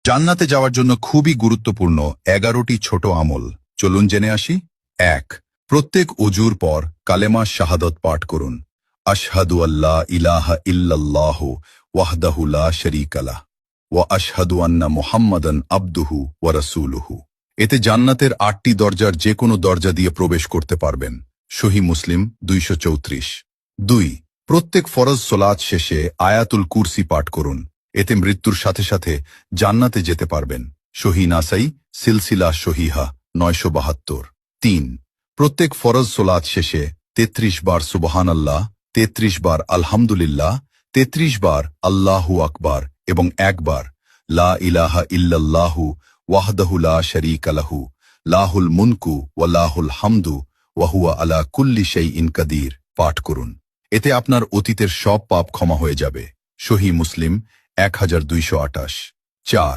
জান্নাতে যাওয়ার জন্য খুবই গুরুত্বপূর্ণ 11টি ছোট আমল, চলুন জেনে আসি। 1. প্রত্যেক অজুর পর কালেমা শাহাদত পাঠ করুন। আশহাদু আল্লাহ ইলাহা ইল্লাল্লাহু ওয়াহদাহু লা শারীকা লাহ ওয়া আশহাদু আন্না মুহাম্মাদান আবদুহু ওয়া রাসূলুহু। এতে জান্নাতের 8টি দরজার যে কোনো দরজা দিয়ে প্রবেশ করতে পারবেন। সহিহ মুসলিম 234। 2. প্রত্যেক ফরজ সোলাত শেষে আয়াতুল কুরসি পাঠ করুন। এতে মৃত্যুর সাথে সাথে জান্নাতে যেতে পারবেন। সহিহ নাসাই সিলসিলা সহিহা 972। 3. প্রত্যেক ফরজ সোলাত শেষে 33 বার সুবহানাল্লাহ, 33 বার আলহামদুলিল্লাহ, 33 বার আল্লাহু আকবার এবং একবার লা ইলাহা ইল্লাল্লাহু ওয়াহদাহু লা শারীকা লাহু লাহুল মুনকু ওয়া লাহুল হামদু ওয়া হুয়া আলা কুল্লি শাইইন কাদির পাঠ করুন। এতে আপনার অতীতের সব পাপ ক্ষমা হয়ে যাবে। সহিহ মুসলিম 1228। 4.